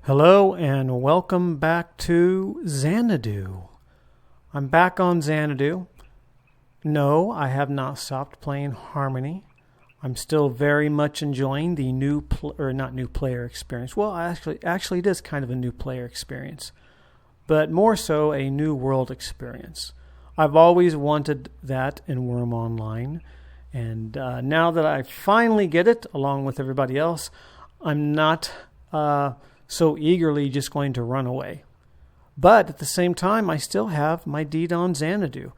Hello and welcome back to Xanadu. I'm back on Xanadu. No, I have not stopped playing Harmony. I'm still very much enjoying the new player experience. Well, actually it is kind of a new player experience, but more so a new world experience. I've always wanted that in Wurm Online, and now that I finally get it, along with everybody else, I'm not so eagerly just going to run away. But at the same time, I still have my deed on Xanadu,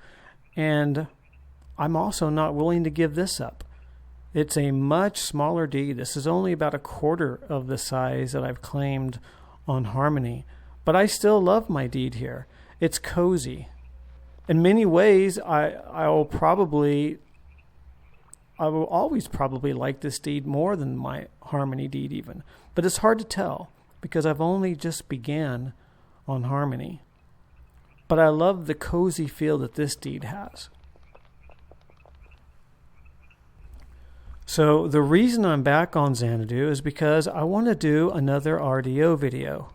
and I'm also not willing to give this up. It's a much smaller deed. This is only about a quarter of the size that I've claimed on Harmony, but I still love my deed here. It's cozy. In many ways, I will always probably like this deed more than my Harmony deed even, but it's hard to tell because I've only just began on Harmony. But I love the cozy feel that this deed has. So the reason I'm back on Xanadu is because I want to do another RDO video.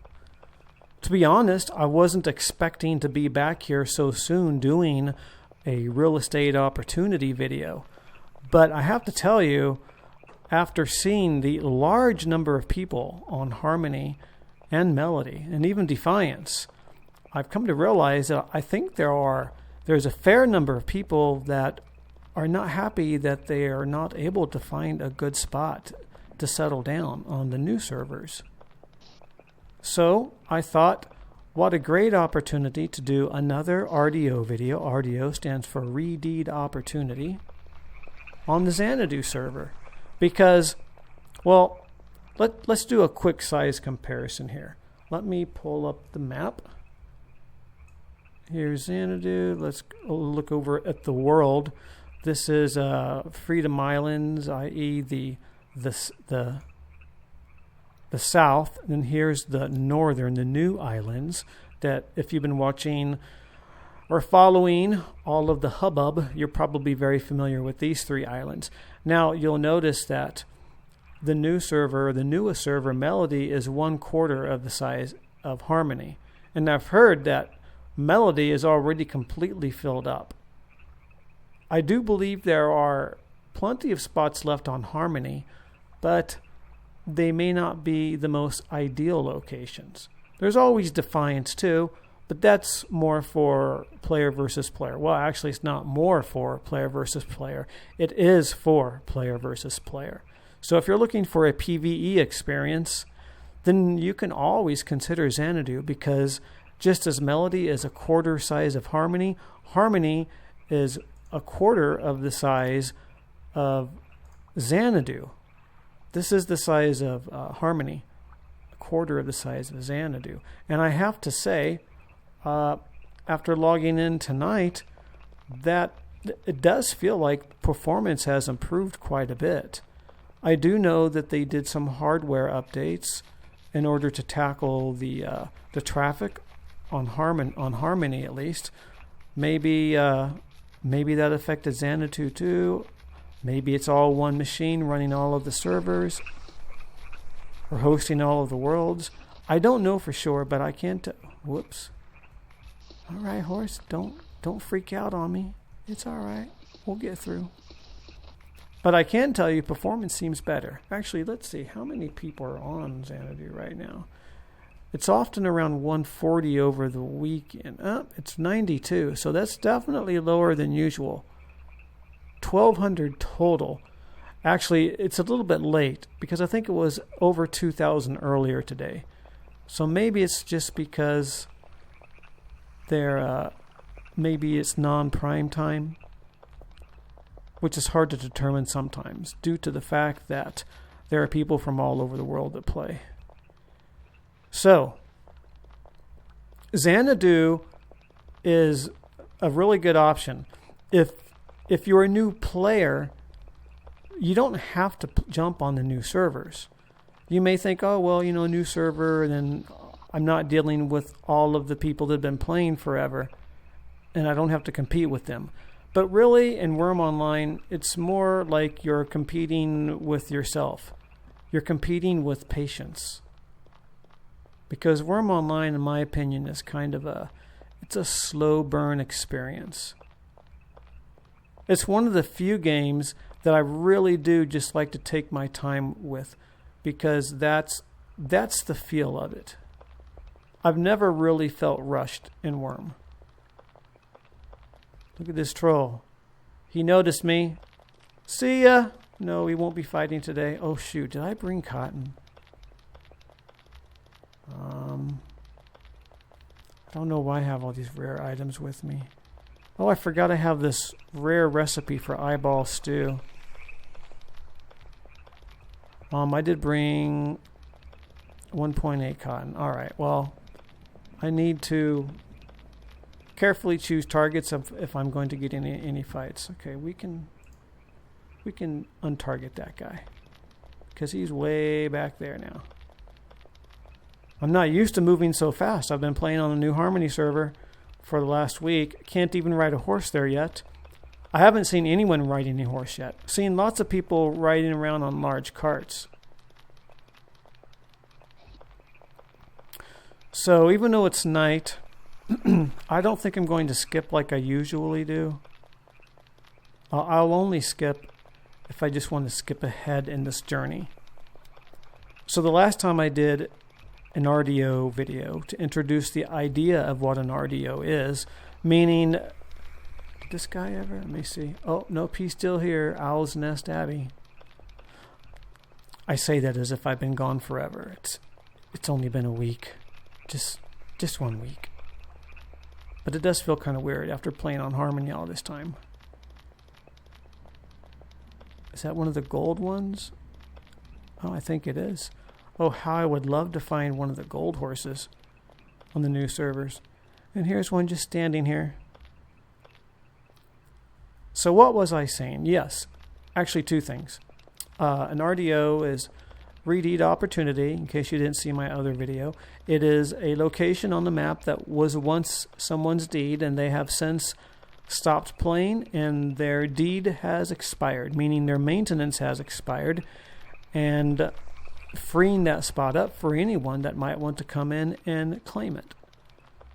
To be honest, I wasn't expecting to be back here so soon doing a real estate opportunity video. But I have to tell you, after seeing the large number of people on Harmony and Melody, and even Defiance, I've come to realize that I think there's a fair number of people that are not happy that they are not able to find a good spot to settle down on the new servers. So I thought, what a great opportunity to do another RDO video. RDO stands for redeed opportunity on the Xanadu server. Because, well, let's do a quick size comparison here. Let me pull up the map. Here's Xanadu. Let's look over at the world. This is Freedom Islands, i.e. the south, and here's the northern, the new islands that if you've been watching or following all of the hubbub, you're probably very familiar with these three islands. Now, you'll notice that the newest server, Melody, is 1/4 of the size of Harmony. And I've heard that Melody is already completely filled up. I do believe there are plenty of spots left on Harmony, but they may not be the most ideal locations. There's always Defiance too, but that's more for player versus player. Well, actually, it's not more for player versus player. It is for player versus player. So if you're looking for a PvE experience, then you can always consider Xanadu, because just as Melody is a quarter size of Harmony, Harmony is a quarter of the size of Xanadu. This is the size of Harmony, a quarter of the size of Xanadu. And I have to say, after logging in tonight, that it does feel like performance has improved quite a bit. I do know that they did some hardware updates in order to tackle the traffic on Harmony at least. Maybe that affected Xanadu too. Maybe it's all one machine running all of the servers or hosting all of the worlds. I don't know for sure, but I can't. Whoops. All right, horse, don't freak out on me. It's all right. We'll get through. But I can tell you performance seems better. Actually, let's see. How many people are on Xanadu right now? It's often around 140 over the weekend. It's 92, so that's definitely lower than usual. 1,200 total. Actually, it's a little bit late because I think it was over 2,000 earlier today. So maybe it's just because maybe it's non-prime time, which is hard to determine sometimes due to the fact that there are people from all over the world that play. So, Xanadu is a really good option. If you're a new player, you don't have to jump on the new servers. You may think, oh, well, new server, then I'm not dealing with all of the people that have been playing forever, and I don't have to compete with them. But really, in Wurm Online, it's more like you're competing with yourself. You're competing with patience. Because Wurm Online, in my opinion, is kind of it's a slow burn experience. It's one of the few games that I really do just like to take my time with, because that's the feel of it. I've never really felt rushed in Wurm. Look at this troll. He noticed me. See ya. No, he won't be fighting today. Oh shoot, did I bring cotton? I don't know why I have all these rare items with me. Oh, I forgot I have this rare recipe for eyeball stew. I did bring 1.8 cotton. Alright, well, I need to carefully choose targets if I'm going to get any fights. Okay, we can untarget that guy, because he's way back there now. I'm not used to moving so fast. I've been playing on the new Harmony server for the last week. Can't even ride a horse there yet. I haven't seen anyone riding a horse yet. Seen lots of people riding around on large carts. So even though it's night, I don't think I'm going to skip like I usually do. I'll only skip if I just want to skip ahead in this journey. So the last time I did an RDO video to introduce the idea of what an RDO is, meaning, did this guy ever? Let me see. Oh, nope, he's still here. Owl's Nest Abbey. I say that as if I've been gone forever. It's only been a week. Just 1 week. But it does feel kind of weird after playing on Harmony all this time. Is that one of the gold ones? Oh, I think it is. Oh, how I would love to find one of the gold horses on the new servers. And here's one just standing here. So what was I saying? Yes, actually two things. An RDO is redeed opportunity, in case you didn't see my other video. It is a location on the map that was once someone's deed, and they have since stopped playing, and their deed has expired, meaning their maintenance has expired, and freeing that spot up for anyone that might want to come in and claim it.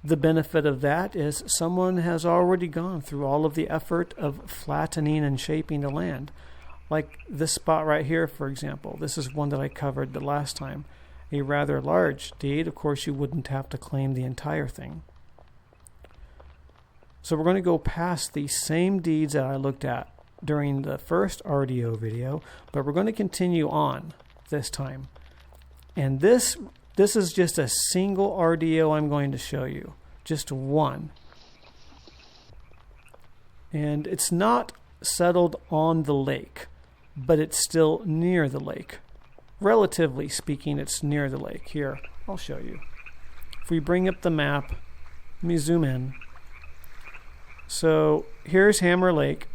The benefit of that is someone has already gone through all of the effort of flattening and shaping the land. Like this spot right here, for example. This is one that I covered the last time. A rather large deed. Of course, you wouldn't have to claim the entire thing. So we're going to go past the same deeds that I looked at during the first RDO video, but we're going to continue on this time. And this is just a single RDO I'm going to show you. Just one. And it's not settled on the lake, but it's still near the lake. Relatively speaking, it's near the lake. Here, I'll show you. If we bring up the map, let me zoom in. So here's Hammer Lake.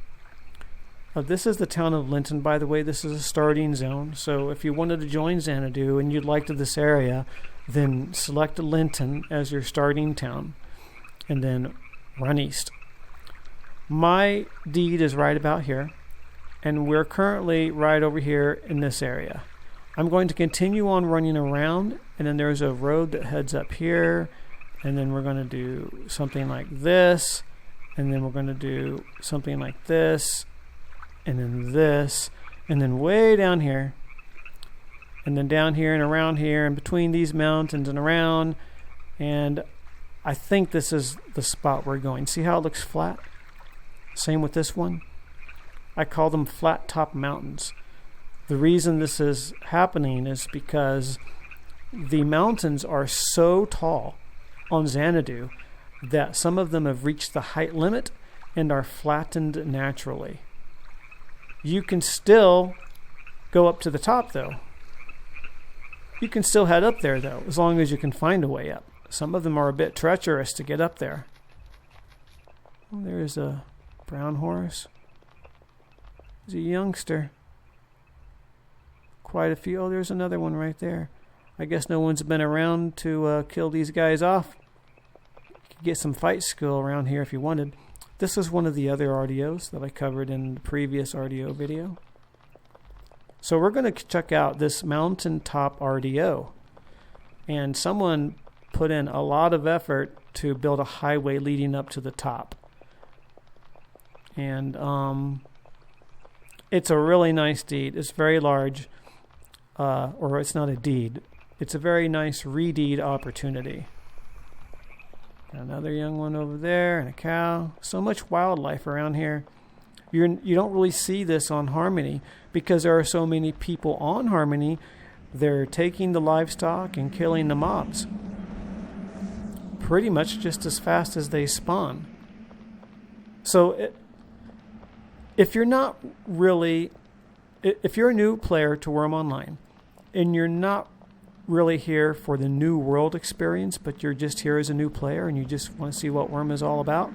This is the town of Linton, by the way. This is a starting zone. So if you wanted to join Xanadu and you'd like to this area, then select Linton as your starting town and then run east. My deed is right about here, and we're currently right over here in this area. I'm going to continue on running around, and then there's a road that heads up here, and then we're going to do something like this, and then we're going to do something like this, and then this, and then way down here, and then down here and around here, and between these mountains and around, and I think this is the spot we're going. See how it looks flat? Same with this one. I call them flat top mountains. The reason this is happening is because the mountains are so tall on Xanadu that some of them have reached the height limit and are flattened naturally. You can still go up to the top, though. You can still head up there, though, as long as you can find a way up. Some of them are a bit treacherous to get up there. Oh, there's a brown horse. He's a youngster. Quite a few. Oh, there's another one right there. I guess no one's been around to kill these guys off. You could get some fight skill around here if you wanted. This is one of the other RDOs that I covered in the previous RDO video. So we're going to check out this mountaintop RDO. And someone put in a lot of effort to build a highway leading up to the top. And it's a really nice deed. It's very large, or it's not a deed. It's a very nice redeed opportunity. Got another young one over there and a cow. So much wildlife around here. You don't really see this on Harmony because there are so many people on Harmony. They're taking the livestock and killing the mobs pretty much just as fast as they spawn. So if you're not really, if you're a new player to Wurm Online and you're not really here for the new world experience, but you're just here as a new player and you just want to see what Wurm is all about,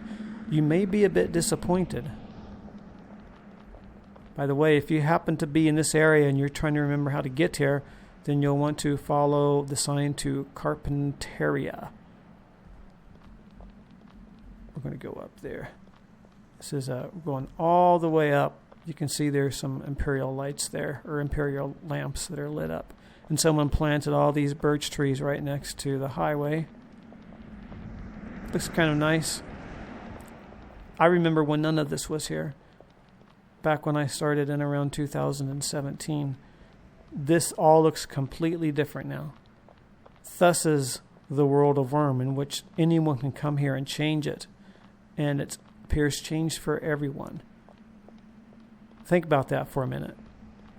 you may be a bit disappointed. By the way, if you happen to be in this area and you're trying to remember how to get here, then you'll want to follow the sign to Carpinteria. We're going to go up there. This is going all the way up. You can see there's some imperial lights there, or imperial lamps that are lit up. And someone planted all these birch trees right next to the highway. Looks kind of nice. I remember when none of this was here. Back when I started in around 2017. This all looks completely different now. Thus is the world of Wurm, in which anyone can come here and change it. And it appears changed for everyone. Think about that for a minute.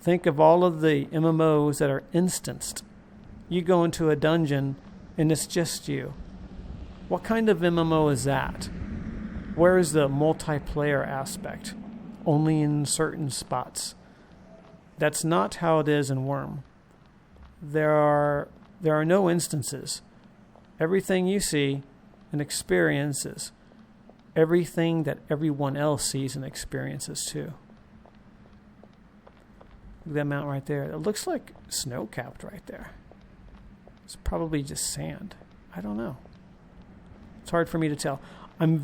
Think of all of the MMOs that are instanced. You go into a dungeon and it's just you. What kind of MMO is that? Where is the multiplayer aspect? Only in certain spots. That's not how it is in Wurm. There are no instances. Everything you see and experiences, everything that everyone else sees and experiences too. Look at that mountain right there. It looks like snow-capped right there. It's probably just sand. I don't know. It's hard for me to tell. I'm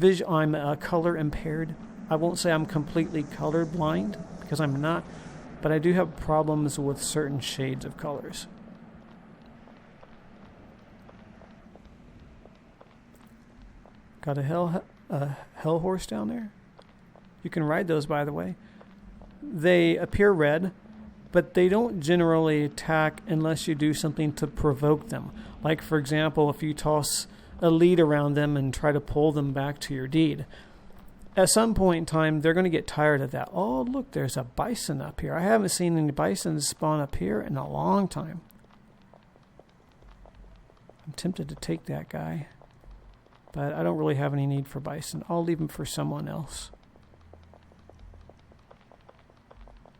color impaired. I won't say I'm completely color blind because I'm not, but I do have problems with certain shades of colors. Got a hell horse down there. You can ride those, by the way. They appear red, but they don't generally attack unless you do something to provoke them. Like, for example, if you toss a lead around them and try to pull them back to your deed. At some point in time, they're going to get tired of that. Oh, look, there's a bison up here. I haven't seen any bison spawn up here in a long time. I'm tempted to take that guy, but I don't really have any need for bison. I'll leave him for someone else.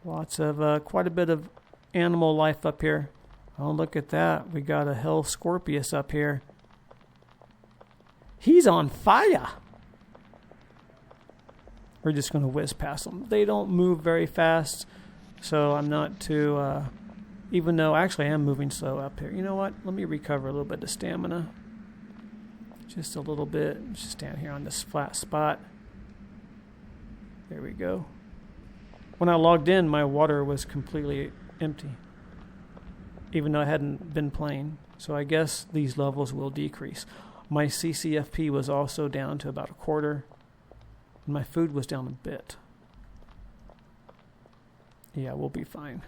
Lots of, quite a bit of animal life up here. Oh, look at that. We got a hell scorpius up here. He's on fire. We're just going to whiz past them. They don't move very fast, so I'm not too, even though actually I am moving slow up here. You know what? Let me recover a little bit of stamina. Just a little bit. Just stand here on this flat spot. There we go. When I logged in, my water was completely empty, even though I hadn't been playing. So I guess these levels will decrease. My CCFP was also down to about a quarter. And my food was down a bit. Yeah, we'll be fine.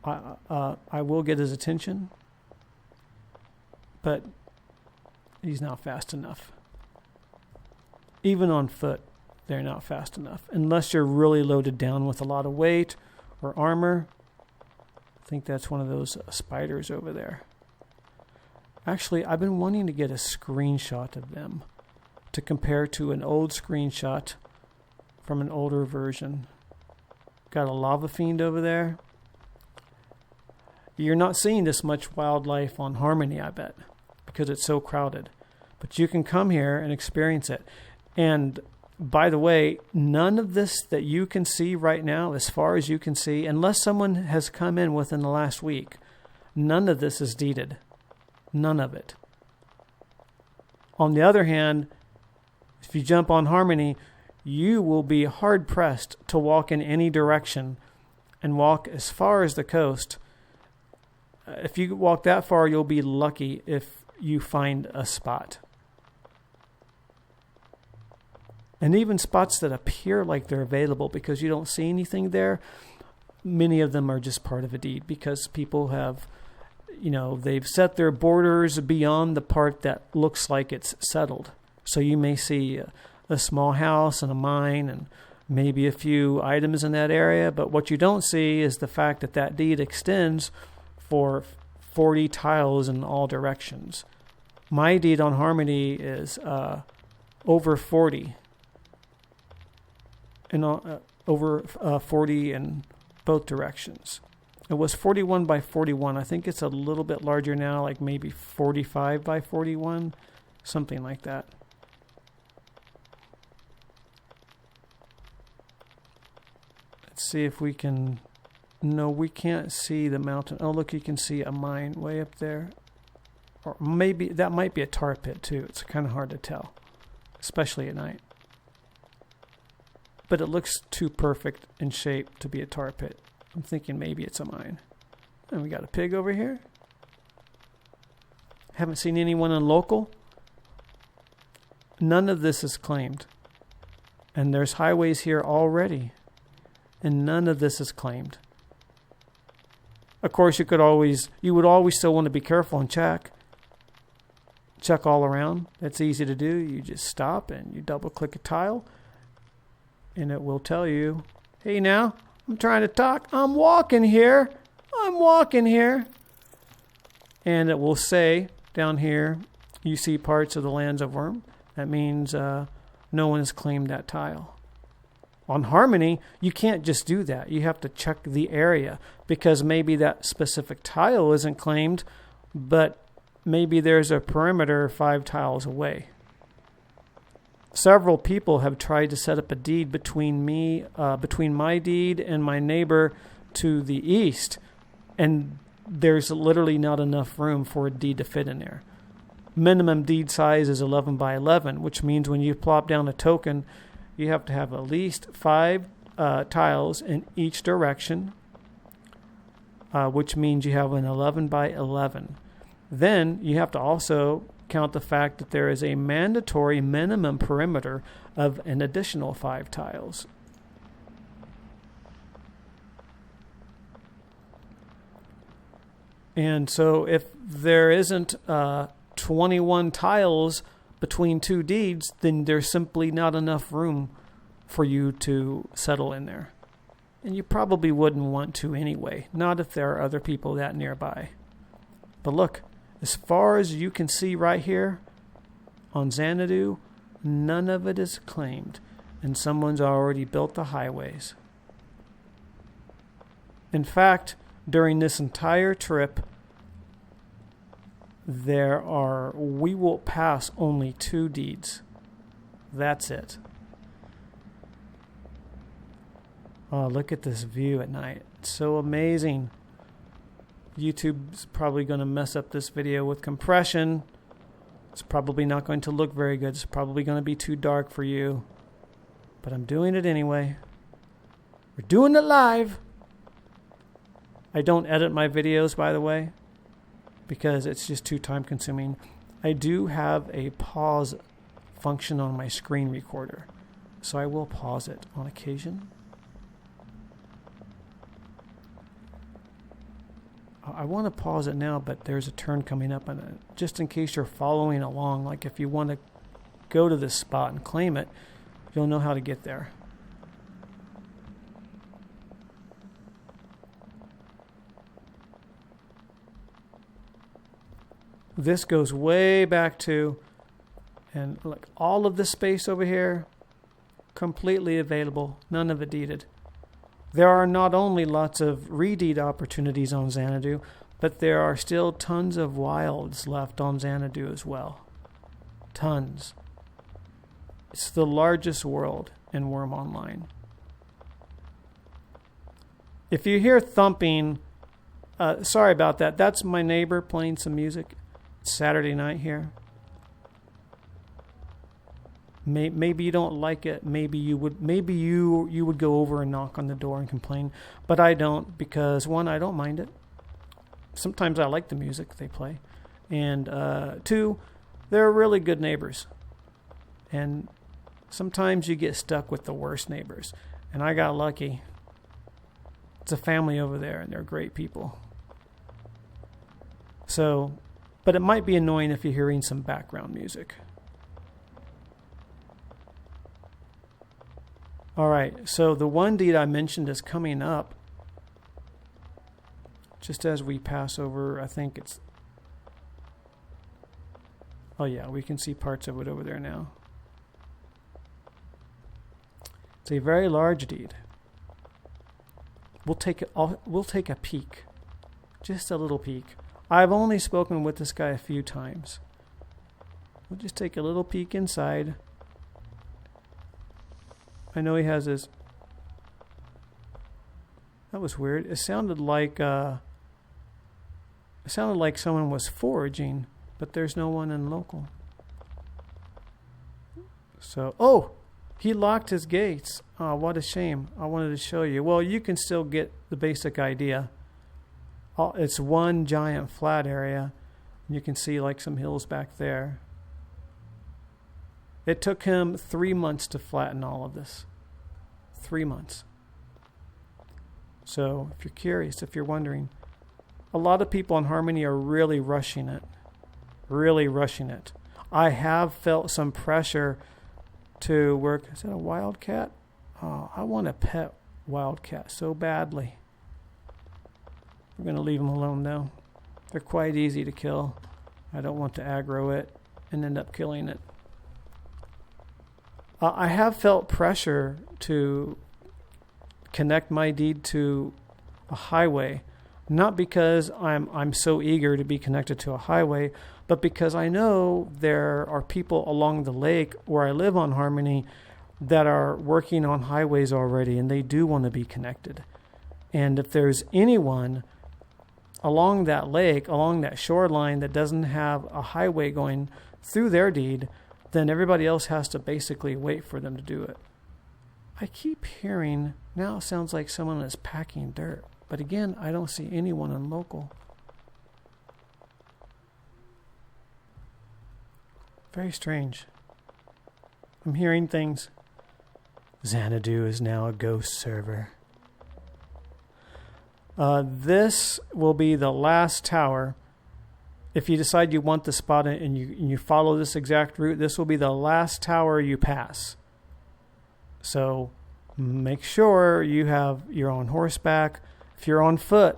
I will get his attention, but he's not fast enough. Even on foot, they're not fast enough. Unless you're really loaded down with a lot of weight or armor. I think that's one of those spiders over there. Actually, I've been wanting to get a screenshot of them to compare to an old screenshot from an older version. Got a lava fiend over there. You're not seeing this much wildlife on Harmony, I bet, because it's so crowded. But you can come here and experience it. And by the way, none of this that you can see right now, as far as you can see, unless someone has come in within the last week, none of this is deeded. None of it. On the other hand, if you jump on Harmony, you will be hard-pressed to walk in any direction and walk as far as the coast if you walk that far, you'll be lucky if you find a spot. And even spots that appear like they're available because you don't see anything there, many of them are just part of a deed because people have, they've set their borders beyond the part that looks like it's settled. So you may see a small house and a mine and maybe a few items in that area, but what you don't see is the fact that that deed extends for 40 tiles in all directions. My deed on Harmony is over 40. And over 40 in both directions. It was 41 by 41. I think it's a little bit larger now, like maybe 45 by 41, something like that. Let's see if we can... No, we can't see the mountain. Oh, look, you can see a mine way up there. Or maybe that might be a tar pit, too. It's kind of hard to tell, especially at night. But it looks too perfect in shape to be a tar pit. I'm thinking maybe it's a mine. And we got a pig over here. Haven't seen anyone in local. None of this is claimed. And there's highways here already. And none of this is claimed. Of course, you would always still want to be careful and check. Check all around. That's easy to do. You just stop and you double click a tile. And it will tell you, hey now, I'm trying to talk. I'm walking here. And it will say down here, you see parts of the lands of Wurm. That means no one has claimed that tile. On Harmony, you can't just do that. You have to check the area because maybe that specific tile isn't claimed, but maybe there's a perimeter 5 tiles away. Several people have tried to set up a deed between my deed and my neighbor to the east, and there's literally not enough room for a deed to fit in there. Minimum deed size is 11 by 11, which means when you plop down a token, you have to have at least 5 tiles in each direction, which means you have an 11 by 11. Then you have to also count the fact that there is a mandatory minimum perimeter of an additional 5 tiles. And so if there isn't 21 tiles between 2 deeds, then there's simply not enough room for you to settle in there. And you probably wouldn't want to anyway, not if there are other people that nearby. But look, as far as you can see right here on Xanadu, none of it is claimed, and someone's already built the highways. In fact, during this entire trip, we will pass only 2 deeds. That's it. Oh, look at this view at night. It's so amazing. YouTube's probably going to mess up this video with compression. It's probably not going to look very good. It's probably going to be too dark for you. But I'm doing it anyway. We're doing it live. I don't edit my videos, by the way, because it's just too time consuming. I do have a pause function on my screen recorder, so I will pause it on occasion. I want to pause it now, but there's a turn coming up, and just in case you're following along, like if you want to go to this spot and claim it, you'll know how to get there. This goes way back to, and like all of this space over here, completely available, none of it deeded. There are not only lots of redeed opportunities on Xanadu, but there are still tons of wilds left on Xanadu as well. Tons. It's the largest world in Wurm Online. If you hear thumping, sorry about that. That's my neighbor playing some music. It's Saturday night here. Maybe you don't like it. Maybe you would go over and knock on the door and complain. But I don't, because one, I don't mind it. sometimes I like the music they play. And 2, they're really good neighbors. And sometimes you get stuck with the worst neighbors. And I got lucky. It's a family over there, and they're great people. So, but it might be annoying if you're hearing some background music. All right, so the one deed I mentioned is coming up just as we pass over. I think it's... Oh yeah, we can see parts of it over there now. It's a very large deed. We'll take a peek, just a little peek. I've only spoken with this guy a few times. We'll just take a little peek inside. I know he has his... That was weird. It sounded like someone was foraging, but there's no one in local. So, oh, he locked his gates. Oh, what a shame. I wanted to show you. Well, you can still get the basic idea. It's one giant flat area. You can see like some hills back there. It took him 3 months to flatten all of this. 3 months. So if you're curious, if you're wondering, a lot of people in Harmony are really rushing it. Really rushing it. I have felt some pressure to work. Is that a wildcat? Oh, I want a pet wildcat so badly. We're going to leave them alone though. They're quite easy to kill. I don't want to aggro it and end up killing it. I have felt pressure to connect my deed to a highway, not because I'm so eager to be connected to a highway, but because I know there are people along the lake where I live on Harmony that are working on highways already, and they do want to be connected. And if there's anyone along that lake, along that shoreline that doesn't have a highway going through their deed, then everybody else has to basically wait for them to do it. I keep hearing, now it sounds like someone is packing dirt. But again, I don't see anyone in local. Very strange. I'm hearing things. Xanadu is now a ghost server. This will be the last tower. If you decide you want the spot and you follow this exact route, this will be the last tower you pass. So make sure you're on horseback. If you're on foot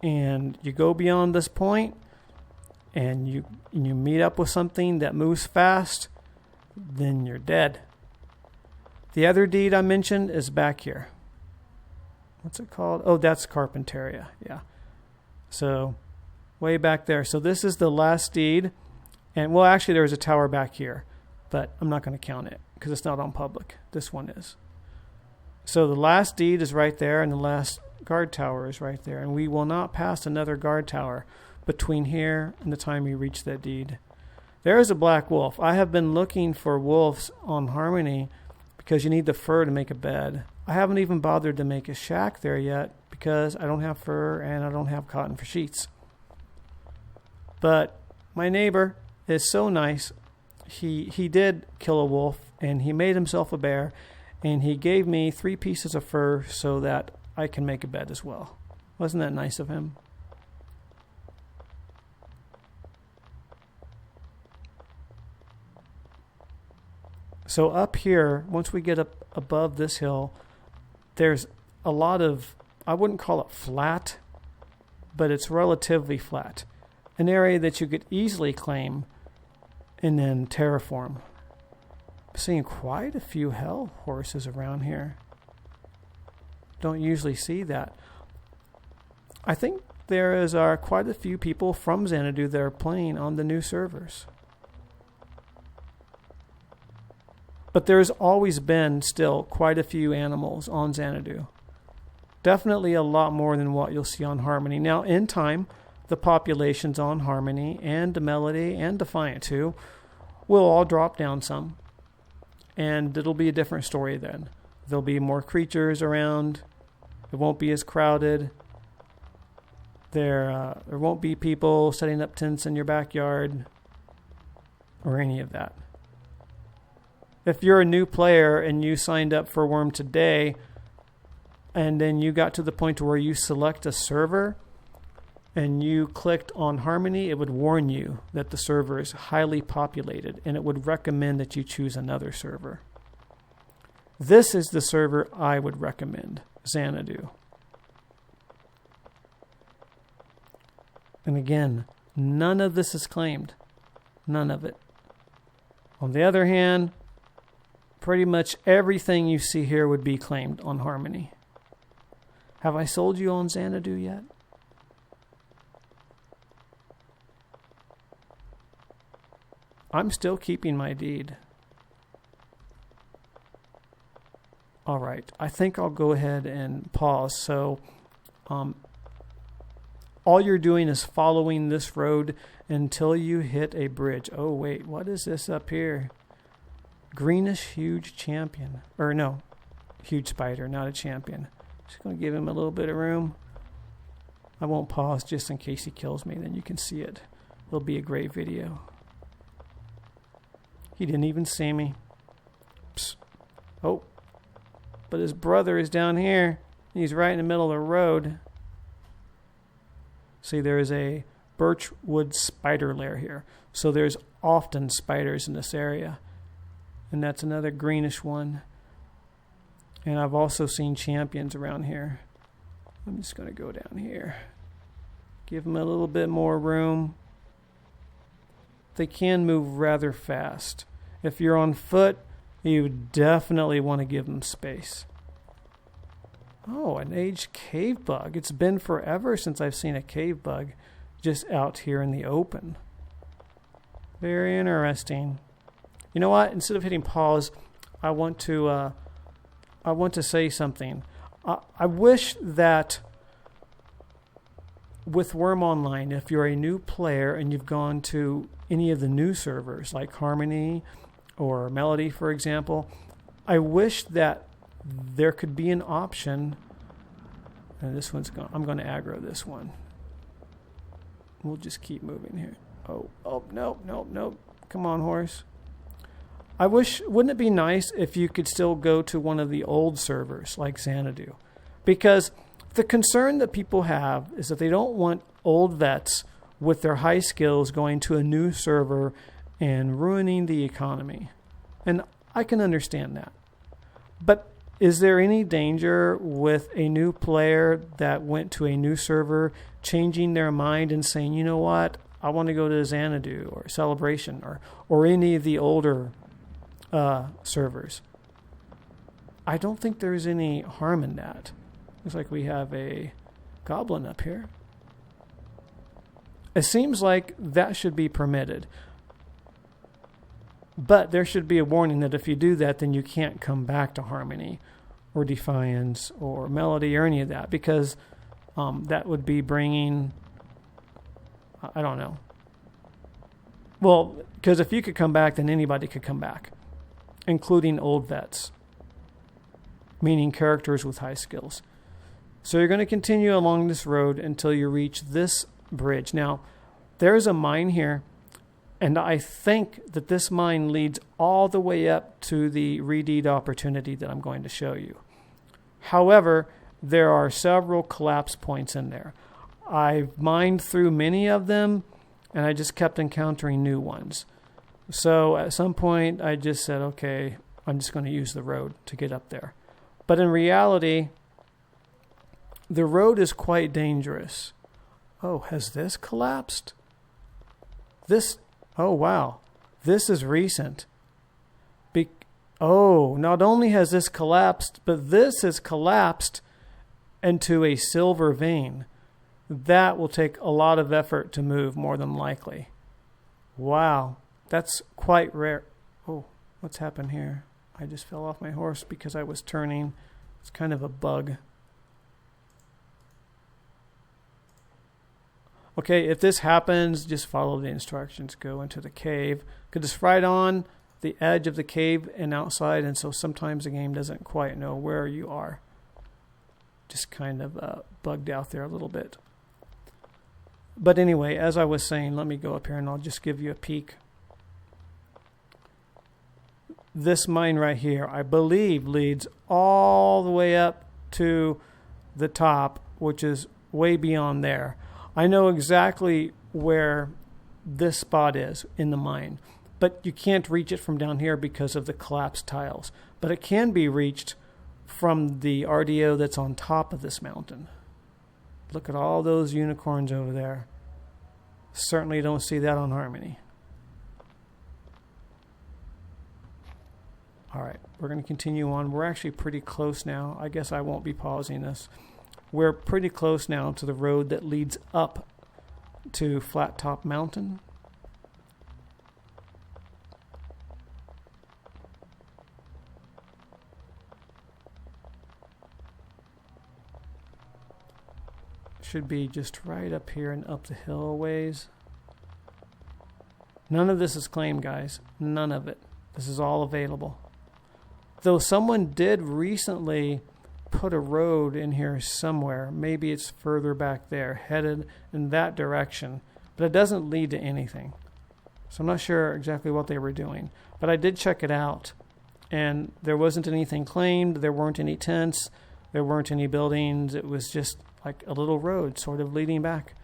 and you go beyond this point and you meet up with something that moves fast, then you're dead. The other deed I mentioned is back here. What's it called? Oh, that's Carpentaria. Yeah. So way back there. So this is the last deed. And well, actually there's a tower back here, but I'm not going to count it because it's not on public. This one is. So the last deed is right there and the last guard tower is right there. And we will not pass another guard tower between here and the time we reach that deed. There is a black wolf. I have been looking for wolves on Harmony because you need the fur to make a bed. I haven't even bothered to make a shack there yet because I don't have fur and I don't have cotton for sheets. But my neighbor is so nice. He did kill a wolf and he made himself a bear and he gave me 3 pieces of fur so that I can make a bed as well. Wasn't that nice of him? So up here, once we get up above this hill, there's a lot of, I wouldn't call it flat, but it's relatively flat. An area that you could easily claim and then terraform. I'm seeing quite a few hell horses around here. Don't usually see that. I think there are quite a few people from Xanadu that are playing on the new servers. But there's always been still quite a few animals on Xanadu. Definitely a lot more than what you'll see on Harmony. Now, in time, the populations on Harmony and Melody and Defiant too will all drop down some. And it'll be a different story then. There'll be more creatures around. It won't be as crowded. There won't be people setting up tents in your backyard or any of that. If you're a new player and you signed up for Wurm today, and then you got to the point where you select a server and you clicked on Harmony, it would warn you that the server is highly populated, and it would recommend that you choose another server. This is the server I would recommend, Xanadu. And again, none of this is claimed. None of it. On the other hand, pretty much everything you see here would be claimed on Harmony. Have I sold you on Xanadu yet? I'm still keeping my deed. All right, I think I'll go ahead and pause. So all you're doing is following this road until you hit a bridge. Oh, wait, what is this up here? Greenish huge champion. Or no, huge spider, not a champion. Just going to give him a little bit of room. I won't pause just in case he kills me. Then you can see it. It'll be a great video. He didn't even see me. Psst. Oh, but his brother is down here. He's right in the middle of the road. See, there is a birchwood spider lair here. So there's often spiders in this area. And that's another greenish one. And I've also seen champions around here. I'm just going to go down here. Give them a little bit more room. They can move rather fast. If you're on foot, you definitely want to give them space. Oh, an aged cave bug. It's been forever since I've seen a cave bug just out here in the open. Very interesting. You know what? Instead of hitting pause, I want to say something. I wish that with Wurm Online, if you're a new player and you've gone to any of the new servers like Harmony or Melody, for example, I wish that there could be an option. And this one's going. I'm going to aggro this one. We'll just keep moving here. Oh, nope. Come on, horse. I wish, wouldn't it be nice if you could still go to one of the old servers like Xanadu? Because the concern that people have is that they don't want old vets with their high skills going to a new server and ruining the economy. And I can understand that. But is there any danger with a new player that went to a new server changing their mind and saying, you know what, I want to go to Xanadu or Celebration or any of the older servers? I don't think there's any harm in that. Looks like we have a goblin up here. It seems like that should be permitted. But there should be a warning that if you do that, then you can't come back to Harmony or Defiance or Melody or any of that, because that would be bringing, I don't know. Well, because if you could come back, then anybody could come back, including old vets, meaning characters with high skills. So you're going to continue along this road until you reach this bridge. Now, there's a mine here, and I think that this mine leads all the way up to the redeed opportunity that I'm going to show you. However, there are several collapse points in there. I've mined through many of them, and I just kept encountering new ones. So at some point, I just said, okay, I'm just going to use the road to get up there. But in reality, the road is quite dangerous. Oh, has this collapsed? Oh, wow. This is recent. Not only has this collapsed, but this has collapsed into a silver vein. That will take a lot of effort to move, more than likely. Wow. That's quite rare. Oh, what's happened here? I just fell off my horse because I was turning. It's kind of a bug. Okay, if this happens, just follow the instructions. Go into the cave. Because it's right on the edge of the cave and outside, and so sometimes the game doesn't quite know where you are. Just kind of bugged out there a little bit. But anyway, as I was saying, let me go up here and I'll just give you a peek. This mine right here, I believe, leads all the way up to the top, which is way beyond there. I know exactly where this spot is in the mine, but you can't reach it from down here because of the collapsed tiles. But it can be reached from the RDO that's on top of this mountain. Look at all those unicorns over there. Certainly don't see that on Harmony. All right, we're going to continue on. We're actually pretty close now. I guess I won't be pausing this. We're pretty close now to the road that leads up to Flat Top Mountain. Should be just right up here and up the hill a ways. None of this is claimed, guys. None of it. This is all available. Though someone did recently put a road in here somewhere. Maybe it's further back there, headed in that direction. But it doesn't lead to anything. So I'm not sure exactly what they were doing. But I did check it out. And there wasn't anything claimed. There weren't any tents. There weren't any buildings. It was just like a little road sort of leading back.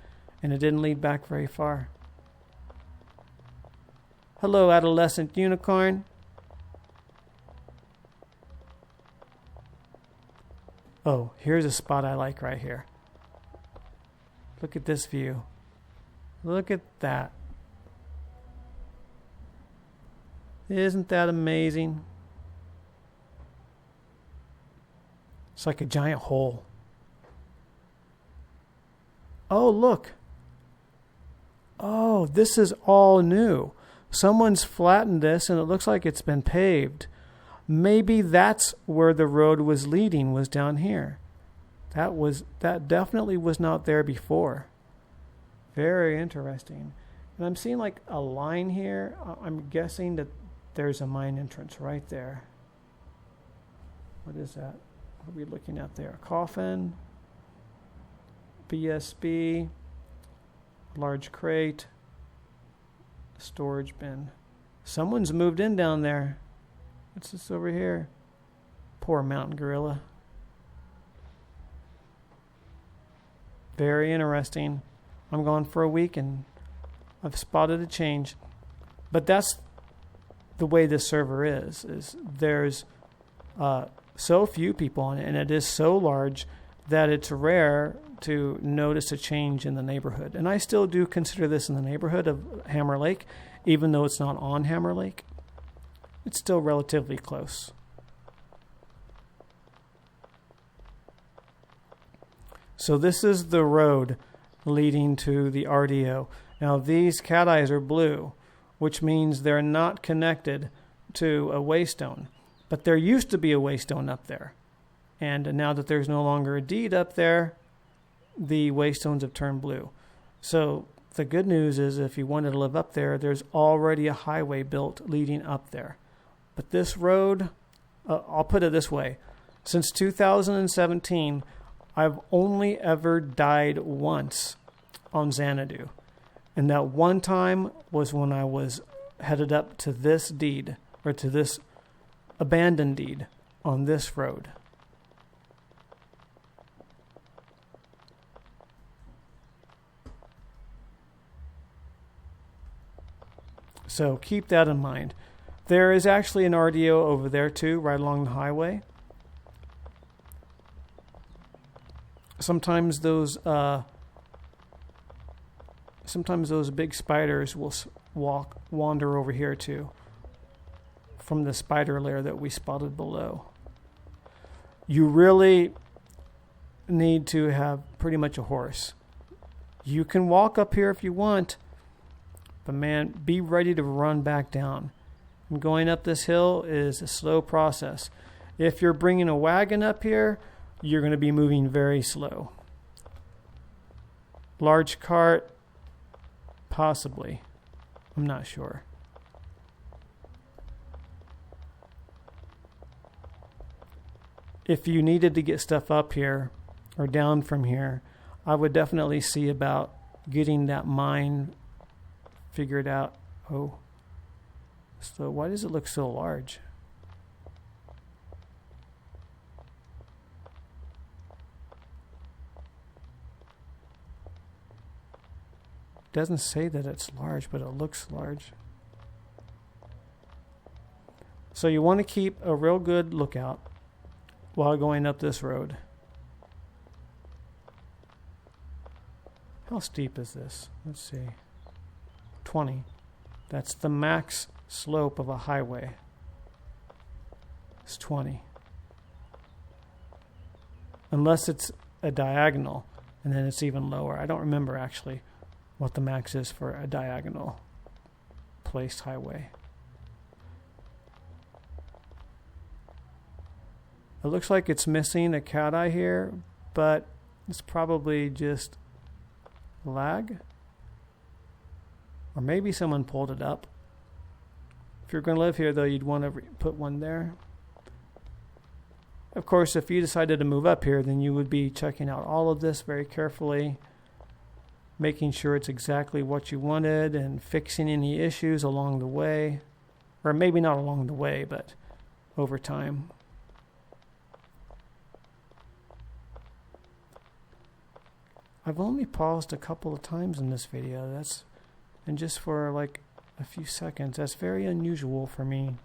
And it didn't lead back very far. Hello, adolescent unicorn. Oh, here's a spot I like right here. Look at this view. Look at that. Isn't that amazing? It's like a giant hole. Oh, look. Oh, this is all new. Someone's flattened this and it looks like it's been paved. Maybe that's where the road was leading, was down here. That definitely was not there before. Very interesting. And I'm seeing like a line here. I'm guessing that there's a mine entrance right there. What is that? What are we looking at there? A coffin, BSB, large crate, storage bin. Someone's moved in down there. What's this over here? Poor mountain gorilla. Very interesting. I'm gone for a week and I've spotted a change. But that's the way this server is there's so few people on it, and it is so large that it's rare to notice a change in the neighborhood. And I still do consider this in the neighborhood of Hammer Lake, even though it's not on Hammer Lake. It's still relatively close. So this is the road leading to the RDO. Now these cat eyes are blue, which means they're not connected to a waystone. But there used to be a waystone up there. And now that there's no longer a deed up there, the waystones have turned blue. So the good news is if you wanted to live up there, there's already a highway built leading up there. But this road, I'll put it this way. Since 2017, I've only ever died once on Xanadu. And that one time was when I was headed up to this deed, or to this abandoned deed on this road. So keep that in mind. There is actually an RDO over there too, right along the highway. Sometimes those big spiders will wander over here too, from the spider lair that we spotted below. You really need to have pretty much a horse. You can walk up here if you want, but man, be ready to run back down. And going up this hill is a slow process. If you're bringing a wagon up here, you're going to be moving very slow. Large cart, possibly. I'm not sure. If you needed to get stuff up here or down from here, I would definitely see about getting that mine figured out. Oh, so why does it look so large? It doesn't say that it's large, but it looks large. So you want to keep a real good lookout while going up this road. How steep is this? Let's see. 20. That's the max slope of a highway. It's 20. Unless it's a diagonal, and then it's even lower. I don't remember actually what the max is for a diagonal placed highway. It looks like it's missing a cat eye here, but it's probably just lag. Or maybe someone pulled it up. If you're going to live here, though, you'd want to put one there. Of course, if you decided to move up here, then you would be checking out all of this very carefully, making sure it's exactly what you wanted and fixing any issues along the way. Or maybe not along the way, but over time. I've only paused a couple of times in this video. And just for like a few seconds. That's very unusual for me.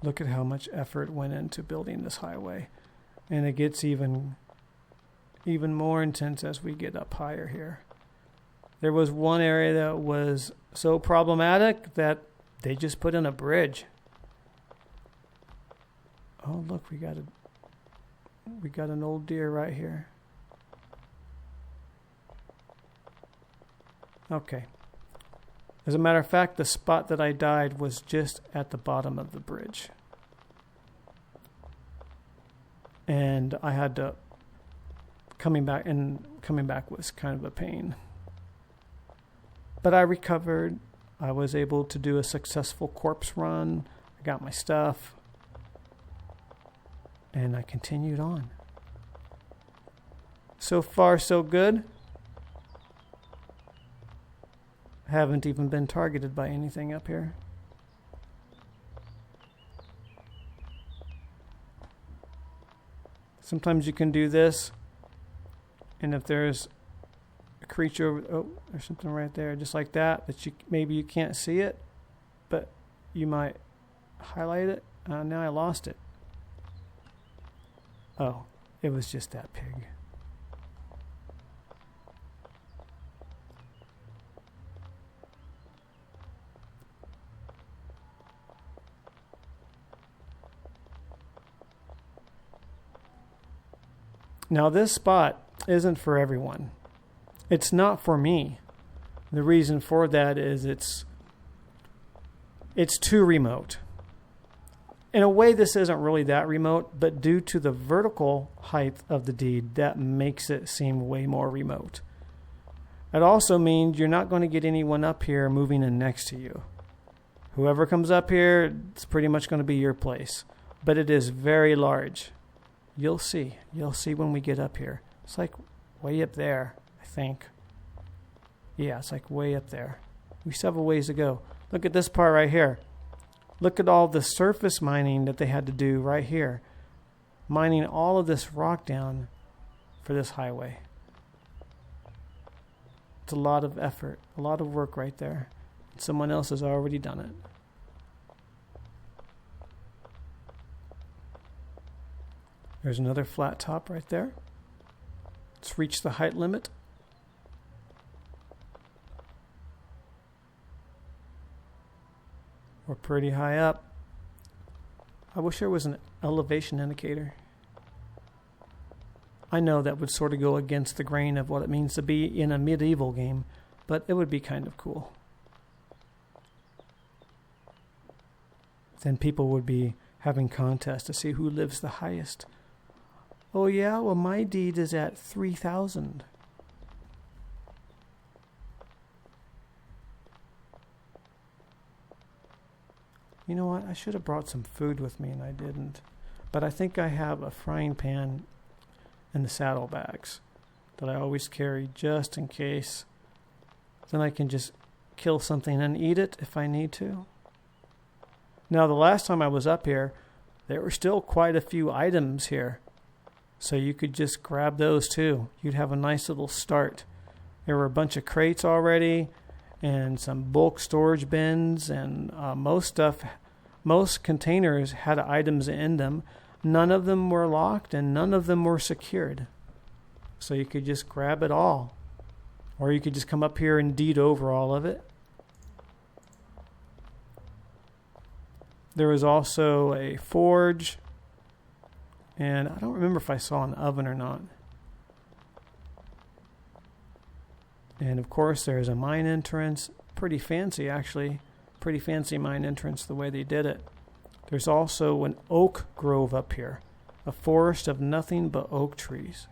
Look at how much effort went into building this highway. And it gets even more intense as we get up higher here. There was one area that was so problematic that they just put in a bridge. Oh, look, we got an old deer right here. Okay. As a matter of fact, the spot that I died was just at the bottom of the bridge. And I had to coming back was kind of a pain. But I recovered. I was able to do a successful corpse run. I got my stuff. And I continued on. So far, so good. Haven't even been targeted by anything up here. Sometimes you can do this, and if there's a creature over, there's something right there, just like that maybe you can't see it, but you might highlight it. Now I lost it. Oh, it was just that pig. Now this spot isn't for everyone. It's not for me. The reason for that is it's too remote. In a way, this isn't really that remote, but due to the vertical height of the deed, that makes it seem way more remote. It also means you're not going to get anyone up here moving in next to you. Whoever comes up here, it's pretty much going to be your place. But it is very large. You'll see. You'll see when we get up here. It's like way up there, I think. Yeah, it's like way up there. We still have a ways to go. Look at this part right here. Look at all the surface mining that they had to do right here. Mining all of this rock down for this highway. It's a lot of effort, a lot of work right there. Someone else has already done it. There's another flat top right there. Let's reach the height limit. We're pretty high up. I wish there was an elevation indicator. I know that would sort of go against the grain of what it means to be in a medieval game, but it would be kind of cool. Then people would be having contests to see who lives the highest. Oh yeah, well my deed is at 3,000. You know what? I should have brought some food with me, and I didn't. But I think I have a frying pan in the saddlebags that I always carry just in case. Then I can just kill something and eat it if I need to. Now, the last time I was up here, there were still quite a few items here. So you could just grab those too. You'd have a nice little start. There were a bunch of crates already and some bulk storage bins, and most containers had items in them. None of them were locked and none of them were secured. So you could just grab it all. Or you could just come up here and deed over all of it. There was also a forge, and I don't remember if I saw an oven or not. And of course there's a mine entrance, pretty fancy actually, pretty fancy mine entrance the way they did it. There's also an oak grove up here, a forest of nothing but oak trees.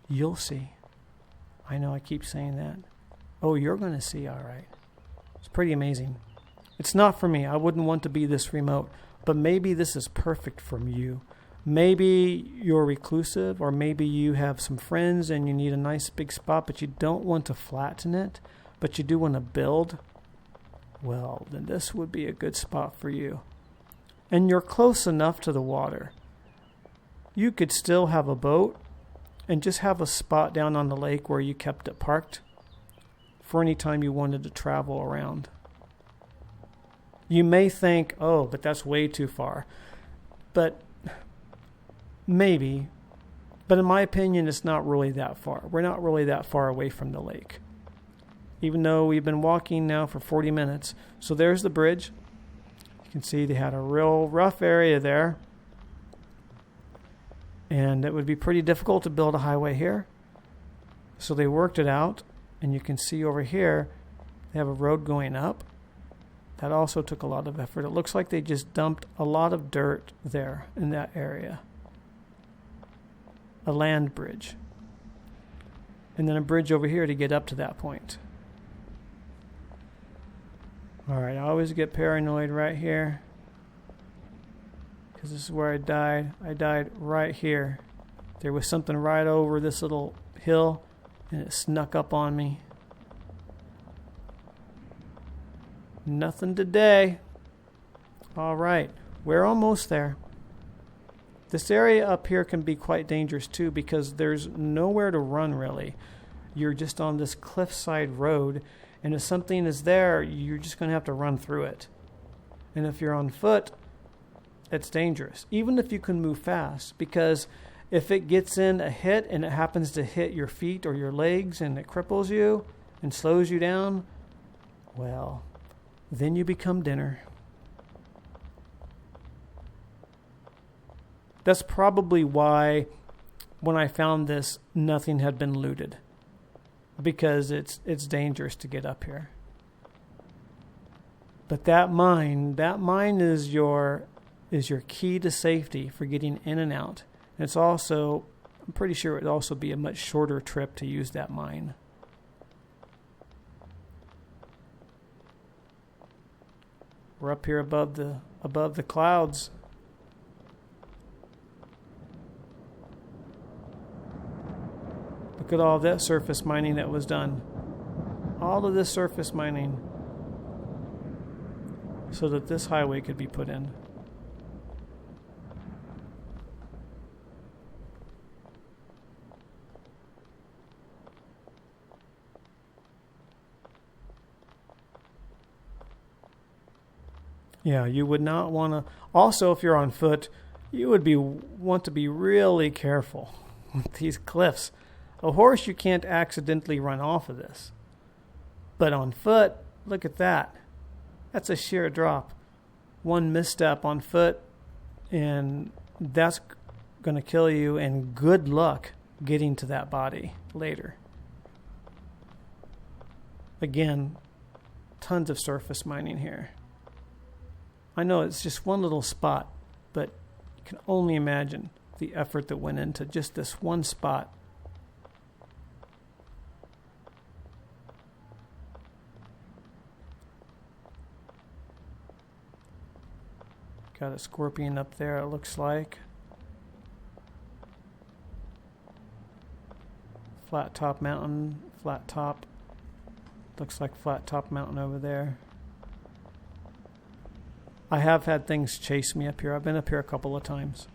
You'll see. I know I keep saying that. Oh, you're going to see, all right. It's pretty amazing. It's not for me. I wouldn't want to be this remote, but maybe this is perfect for you. Maybe you're reclusive, or maybe you have some friends and you need a nice big spot, but you don't want to flatten it, but you do want to build. Well, then this would be a good spot for you. And you're close enough to the water. You could still have a boat and just have a spot down on the lake where you kept it parked for any time you wanted to travel around. You may think, oh, but that's way too far. But maybe. But in my opinion, it's not really that far. We're not really that far away from the lake. Even though we've been walking now for 40 minutes. So there's the bridge. You can see they had a real rough area there. And it would be pretty difficult to build a highway here. So they worked it out. And you can see over here, they have a road going up. That also took a lot of effort. It looks like they just dumped a lot of dirt there in that area. A land bridge. And then a bridge over here to get up to that point. Alright, I always get paranoid right here. Because this is where I died. I died right here. There was something right over this little hill, and it snuck up on me. Nothing today. Alright, we're almost there. This area up here can be quite dangerous too, because there's nowhere to run really. You're just on this cliffside road, and if something is there, you're just going to have to run through it. And if you're on foot, it's dangerous, even if you can move fast, because if it gets in a hit and it happens to hit your feet or your legs and it cripples you and slows you down, well, then you become dinner. That's probably why when I found this, nothing had been looted, because it's dangerous to get up here. But that mine is your key to safety for getting in and out. And it's also, I'm pretty sure it would also be a much shorter trip to use that mine. We're up here above the clouds. Look at all that surface mining that was done. All of this surface mining so that this highway could be put in. Yeah, you would not want to. Also, if you're on foot, you would want to be really careful with these cliffs. A horse, you can't accidentally run off of this. But on foot, look at that. That's a sheer drop. One misstep on foot, and that's going to kill you, and good luck getting to that body later. Again, tons of surface mining here. I know it's just one little spot, but you can only imagine the effort that went into just this one spot. Got a scorpion up there, it looks like. Flat top mountain, flat top. Looks like flat top mountain over there. I have had things chase me up here. I've been up here a couple of times.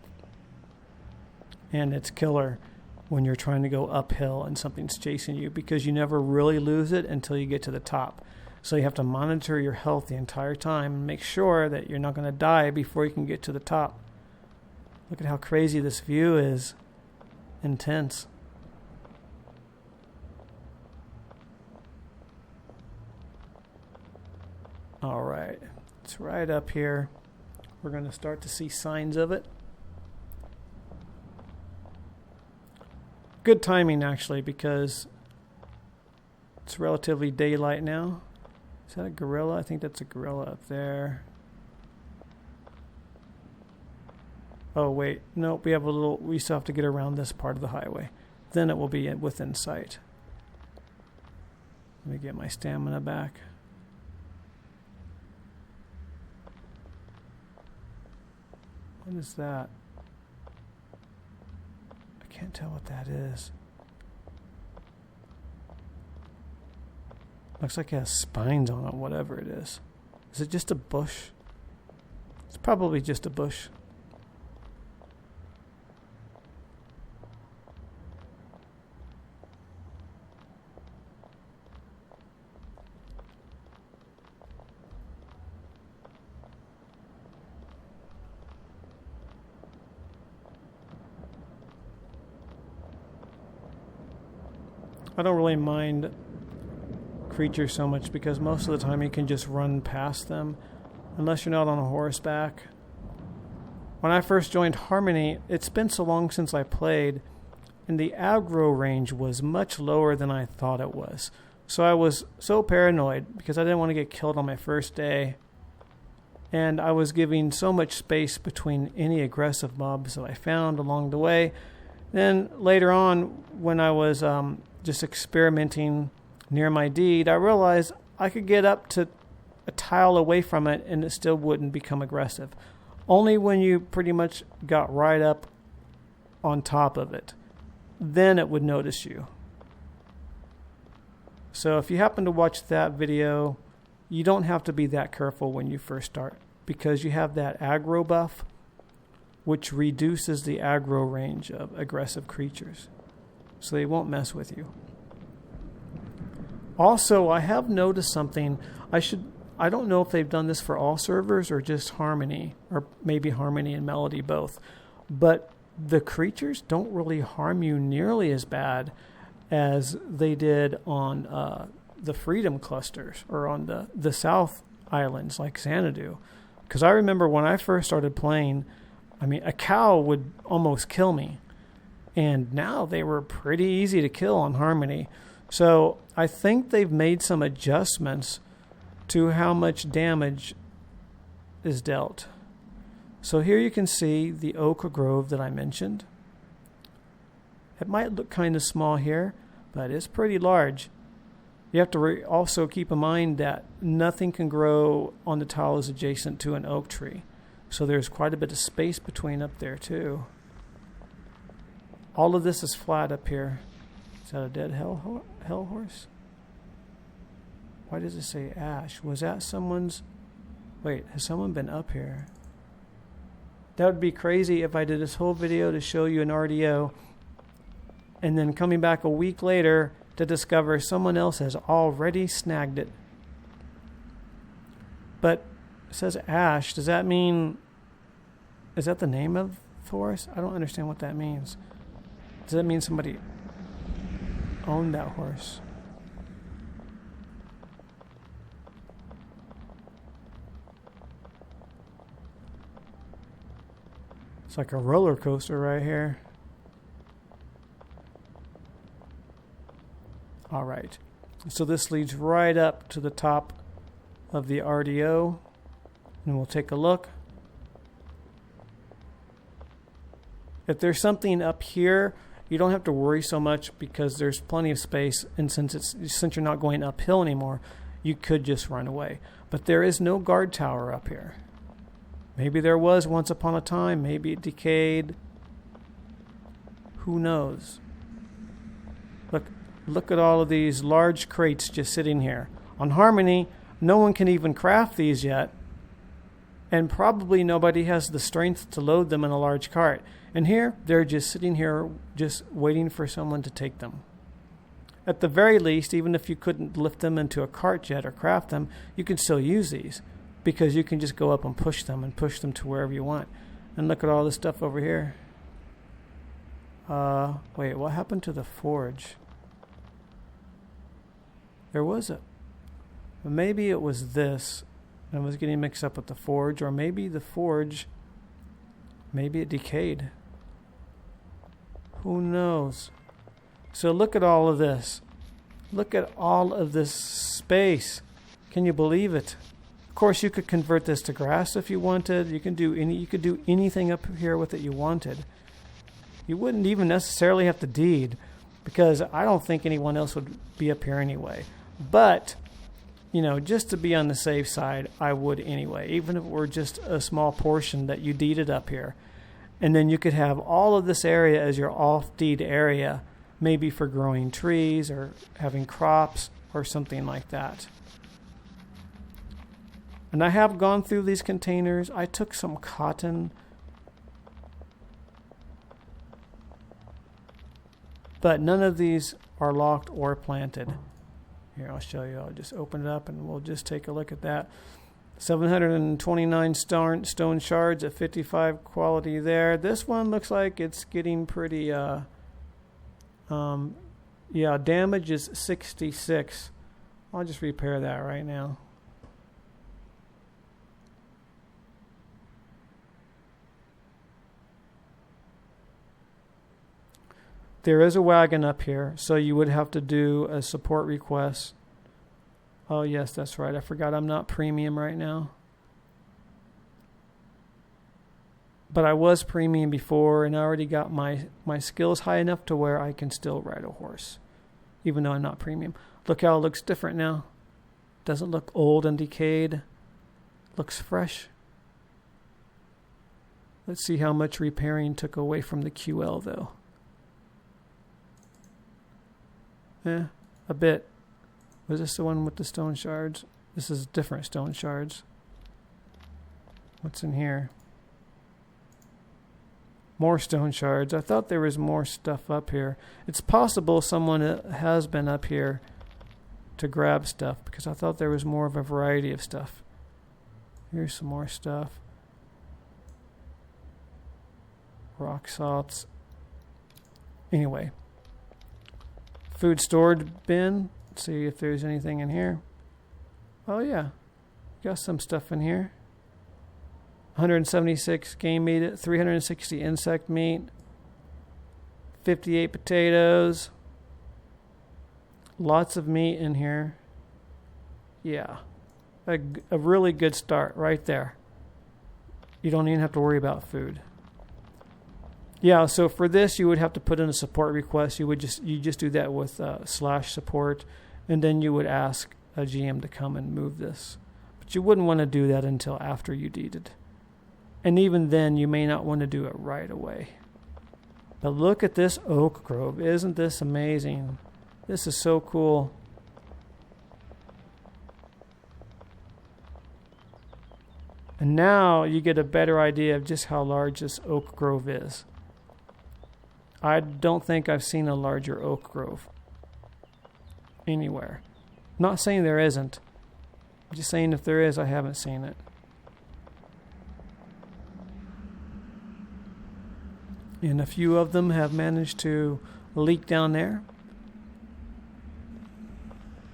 And it's killer when you're trying to go uphill and something's chasing you, because you never really lose it until you get to the top. So you have to monitor your health the entire time and make sure that you're not going to die before you can get to the top. Look at how crazy this view is. Intense. All right, it's right up here. We're going to start to see signs of it. Good timing, actually, because it's relatively daylight now. Is that a gorilla? I think that's a gorilla up there. Oh, wait. Nope, we still have to get around this part of the highway. Then it will be within sight. Let me get my stamina back. What is that? I can't tell what that is. Looks like it has spines on it, whatever it is. Is it just a bush? It's probably just a bush. I don't really mind creatures so much because most of the time you can just run past them unless you're not on a horseback. When I first joined Harmony, it's been so long since I played, and the aggro range was much lower than I thought it was. So I was so paranoid because I didn't want to get killed on my first day, and I was giving so much space between any aggressive mobs that I found along the way. Then later on, when I was just experimenting near my deed, I realized I could get up to a tile away from it and it still wouldn't become aggressive. Only when you pretty much got right up on top of it, then it would notice you. So if you happen to watch that video, you don't have to be that careful when you first start, because you have that aggro buff, which reduces the aggro range of aggressive creatures, so they won't mess with you. Also, I have noticed something. I don't know if they've done this for all servers or just Harmony, or maybe Harmony and Melody both, but the creatures don't really harm you nearly as bad as they did on the Freedom clusters or on the South Islands like Xanadu. Because I remember when I first started playing, I mean, a cow would almost kill me. And now they were pretty easy to kill on Harmony. So I think they've made some adjustments to how much damage is dealt. So here you can see the oak grove that I mentioned. It might look kind of small here, but it's pretty large. You have to also keep in mind that nothing can grow on the tiles adjacent to an oak tree. So there's quite a bit of space between up there too. All of this is flat up here. Is that a dead hell horse? Why does it say ash? Was that someone's... Wait, has someone been up here? That would be crazy if I did this whole video to show you an RDO and then coming back a week later to discover someone else has already snagged it. But it says ash. Does that mean... Is that the name of the horse? I don't understand what that means. Does that mean somebody owned that horse? It's like a roller coaster right here. All right. So this leads right up to the top of the RDO. And we'll take a look. If there's something up here, you don't have to worry so much because there's plenty of space. And since you're not going uphill anymore, you could just run away. But there is no guard tower up here. Maybe there was once upon a time. Maybe it decayed. Who knows? Look at all of these large crates just sitting here. On Harmony, no one can even craft these yet. And probably nobody has the strength to load them in a large cart. And here, they're just sitting here, just waiting for someone to take them. At the very least, even if you couldn't lift them into a cart yet or craft them, you can still use these. Because you can just go up and push them to wherever you want. And look at all this stuff over here. Wait, what happened to the forge? There was maybe it was this. I was getting mixed up with the forge, or maybe the forge, maybe it decayed. Who knows? So look at all of this. Look at all of this space. Can you believe it? Of course, you could convert this to grass if you wanted. You could do anything up here with it you wanted. You wouldn't even necessarily have to deed, because I don't think anyone else would be up here anyway. But, just to be on the safe side, I would anyway, even if it were just a small portion that you deeded up here. And then you could have all of this area as your off-deed area, maybe for growing trees or having crops or something like that. And I have gone through these containers. I took some cotton, but none of these are locked or planted. Here, I'll show you. I'll just open it up and we'll just take a look at that. 729 stone shards at 55 quality there. This one looks like it's getting pretty, damage is 66. I'll just repair that right now. There is a wagon up here, so you would have to do a support request. Oh, yes, that's right. I forgot I'm not premium right now. But I was premium before, and I already got my skills high enough to where I can still ride a horse, even though I'm not premium. Look how it looks different now. Doesn't look old and decayed. Looks fresh. Let's see how much repairing took away from the QL, though. A bit. Was this the one with the stone shards? This is different stone shards. What's in here? More stone shards. I thought there was more stuff up here. It's possible someone has been up here to grab stuff, because I thought there was more of a variety of stuff. Here's some more stuff. Rock salts. Anyway. Food stored bin. Let's see if there's anything in here. Oh yeah, got some stuff in here. 176 game meat, 360 insect meat, 58 potatoes. Lots of meat in here. Yeah, a really good start right there. You don't even have to worry about food. Yeah, so for this, you would have to put in a support request. You just do that with /support, and then you would ask a GM to come and move this. But you wouldn't want to do that until after you deeded. And even then, you may not want to do it right away. But look at this oak grove. Isn't this amazing? This is so cool. And now you get a better idea of just how large this oak grove is. I don't think I've seen a larger oak grove anywhere. Not saying there isn't. I'm just saying if there is, I haven't seen it. And a few of them have managed to leak down there.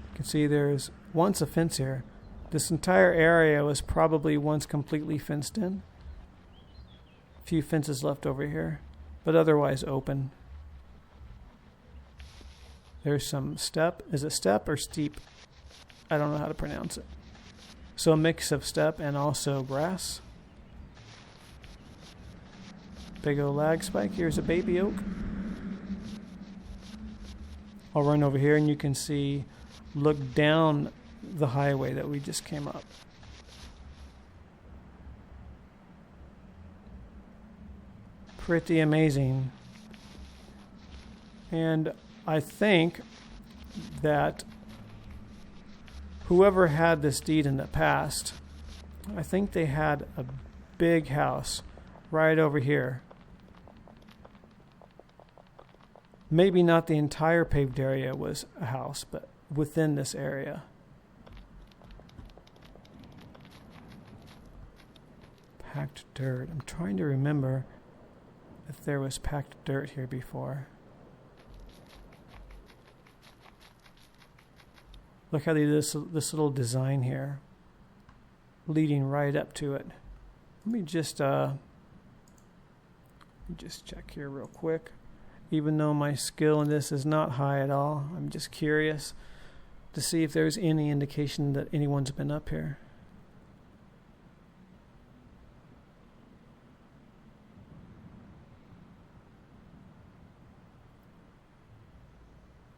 You can see there's once a fence here. This entire area was probably once completely fenced in. A few fences left over here, but otherwise open. There's some step. Is it step or steep? I don't know how to pronounce it. So a mix of step and also grass. Big old lag spike. Here's a baby oak. I'll run over here and you can see, look down the highway that we just came up. pretty amazing. And I think that whoever had this deed in the past, I think they had a big house right over here. Maybe not the entire paved area was a house, but within this area. Packed dirt. I'm trying to remember if there was packed dirt here before. Look how they did this little design here, leading right up to it. Let me just check here real quick. Even though my skill in this is not high at all, I'm just curious to see if there's any indication that anyone's been up here.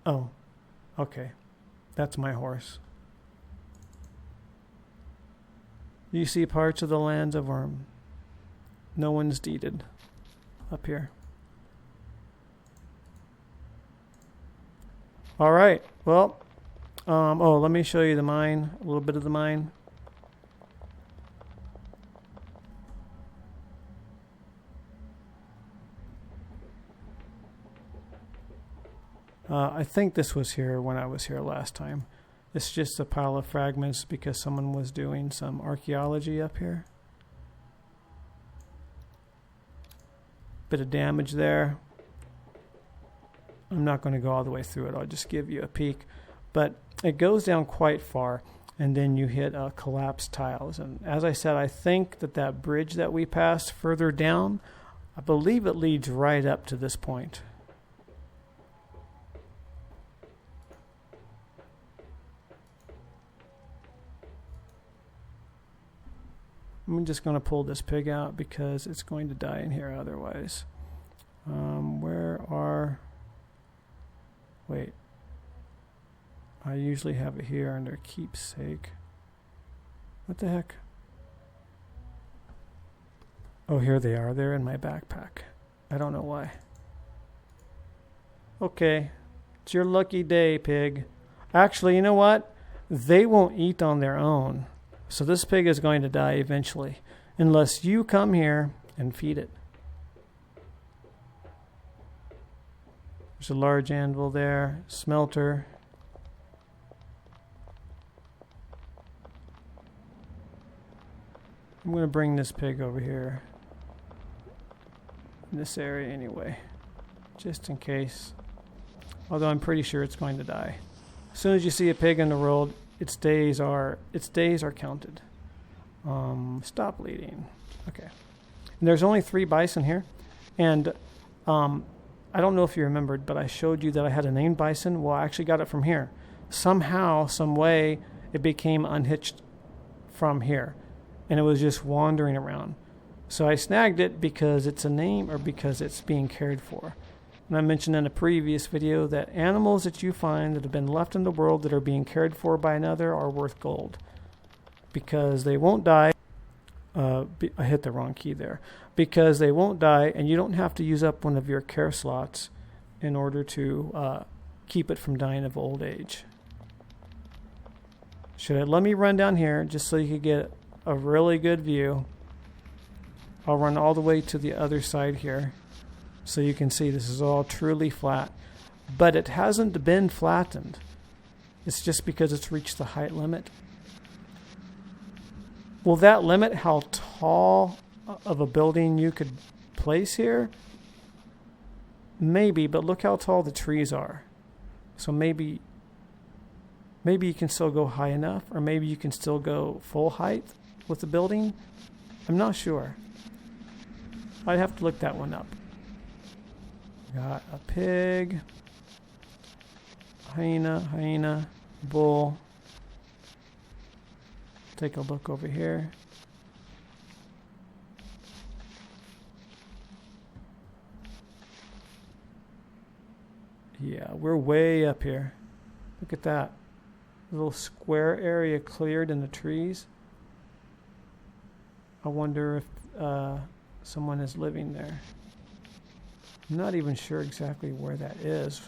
Oh, okay. That's my horse. You see parts of the lands of Wurm. No one's deeded up here. All right. Well, let me show you the mine, a little bit of the mine. I think this was here when I was here last time. It's just a pile of fragments because someone was doing some archaeology up here. Bit of damage there. I'm not going to go all the way through it. I'll just give you a peek. But it goes down quite far, and then you hit collapsed tiles. And as I said, I think that bridge that we passed further down, I believe it leads right up to this point. I'm just going to pull this pig out because it's going to die in here otherwise. Wait. I usually have it here under keepsake. What the heck? Oh, here they are. They're in my backpack. I don't know why. Okay. It's your lucky day, pig. Actually, you know what? They won't eat on their own. So this pig is going to die eventually, unless you come here and feed it. There's a large anvil there, smelter. I'm going to bring this pig over here, in this area anyway, just in case. Although I'm pretty sure it's going to die. As soon as you see a pig in the world, its days are counted. Stop bleeding. Okay. And there's only 3 bison here, and I don't know if you remembered, but I showed you that I had a named bison. Well, I actually got it from here. Somehow, some way, it became unhitched from here, and it was just wandering around. So I snagged it because it's a name or because it's being cared for. And I mentioned in a previous video that animals that you find that have been left in the world that are being cared for by another are worth gold, because they won't die. I hit the wrong key there. Because they won't die, and you don't have to use up one of your care slots in order to keep it from dying of old age. Let me run down here just so you can get a really good view. I'll run all the way to the other side here so you can see this is all truly flat. But it hasn't been flattened. It's just because it's reached the height limit. Will that limit how tall of a building you could place here? Maybe, but look how tall the trees are. So maybe you can still go high enough, or maybe you can still go full height with the building. I'm not sure. I'd have to look that one up. Got a pig, hyena, bull. Take a look over here. Yeah, we're way up here. Look at that. Little square area cleared in the trees. I wonder if someone is living there. I'm not even sure exactly where that is.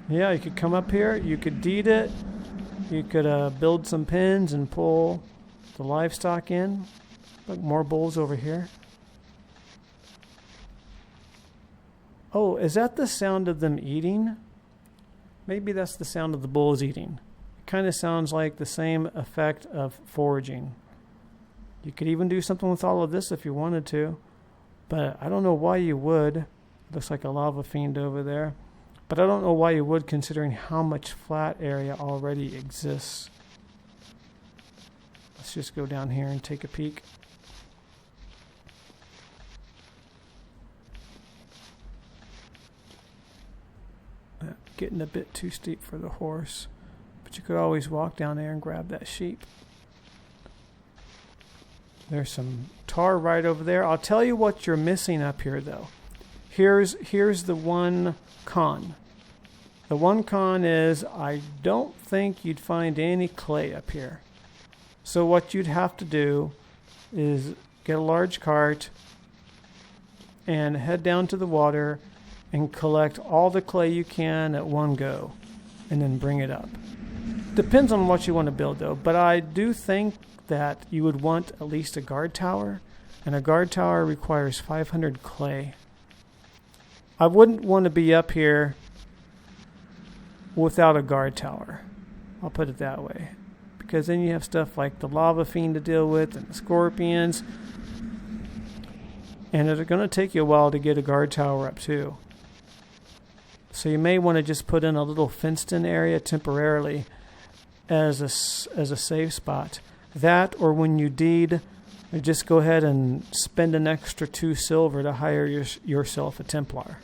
Yeah, you could come up here, you could deed it, you could build some pens and pull the livestock in. Look, more bulls over here. Oh, is that the sound of them eating? Maybe that's the sound of the bulls eating. It kind of sounds like the same effect of foraging. You could even do something with all of this if you wanted to, but I don't know why you would. Looks like a lava fiend over there. But I don't know why you would, considering how much flat area already exists. Let's just go down here and take a peek. Getting a bit too steep for the horse, but you could always walk down there and grab that sheep. There's some tar right over there. I'll tell you what you're missing up here, though. Here's the one con. The one con is I don't think you'd find any clay up here. So what you'd have to do is get a large cart and head down to the water and collect all the clay you can at one go and then bring it up. Depends on what you want to build, though, but I do think that you would want at least a guard tower, and a guard tower requires 500 clay. I wouldn't want to be up here without a guard tower. I'll put it that way. Because then you have stuff like the lava fiend to deal with and the scorpions. And it's going to take you a while to get a guard tower up too. So you may want to just put in a little fenced in area temporarily as a safe spot. That, or when you deed, just go ahead and spend an extra 2 silver to hire yourself a Templar.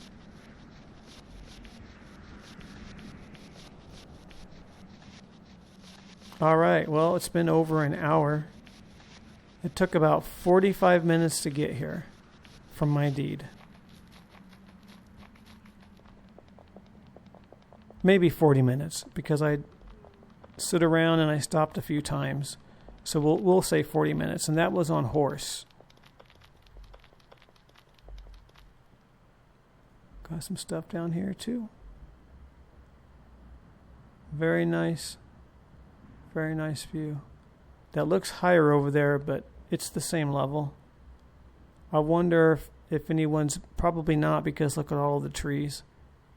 Alright, well, it's been over an hour. It took about 45 minutes to get here from my deed. Maybe 40 minutes, because I stood around and I stopped a few times. So we'll say 40 minutes, and that was on horse. Got some stuff down here too. Very nice. Very nice view. That looks higher over there, but it's the same level. I wonder if anyone's, probably not, because look at all of the trees.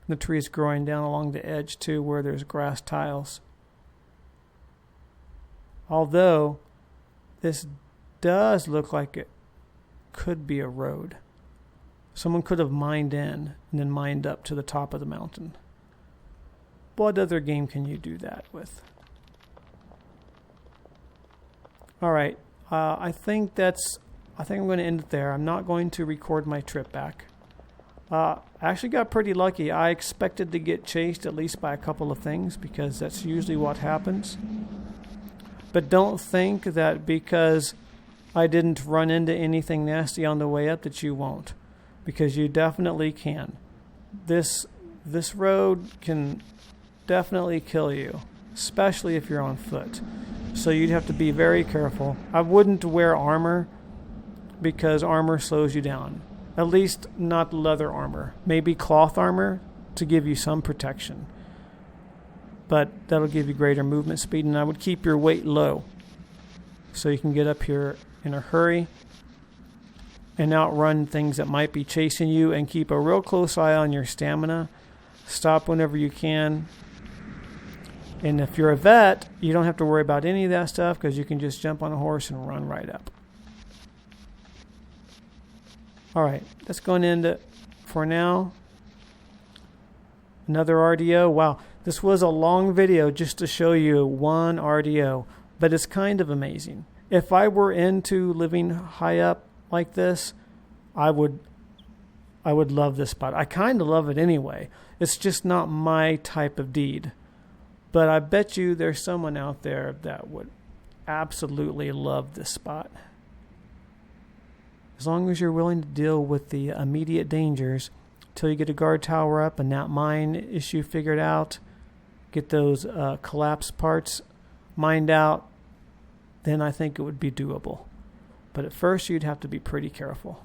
The trees growing down along the edge too, where there's grass tiles. Although this does look like it could be a road. Someone could have mined in and then mined up to the top of the mountain. What other game can you do that with? All right, I think I'm going to end it there. I'm not going to record my trip back. I actually got pretty lucky. I expected to get chased at least by a couple of things, because that's usually what happens. But don't think that because I didn't run into anything nasty on the way up that you won't, because you definitely can. This road can definitely kill you, especially if you're on foot. So you'd have to be very careful. I wouldn't wear armor, because armor slows you down. At least not leather armor. Maybe cloth armor to give you some protection. But that'll give you greater movement speed, and I would keep your weight low so you can get up here in a hurry and outrun things that might be chasing you, and keep a real close eye on your stamina. Stop whenever you can. And if you're a vet, you don't have to worry about any of that stuff, because you can just jump on a horse and run right up. All right, that's going to end it for now. Another RDO. Wow, this was a long video just to show you one RDO, but it's kind of amazing. If I were into living high up like this, I would love this spot. I kind of love it anyway. It's just not my type of deed. But I bet you there's someone out there that would absolutely love this spot. As long as you're willing to deal with the immediate dangers till you get a guard tower up and that mine issue figured out, get those collapsed parts mined out, then I think it would be doable. But at first, you'd have to be pretty careful.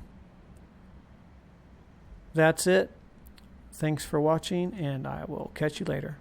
That's it. Thanks for watching, and I will catch you later.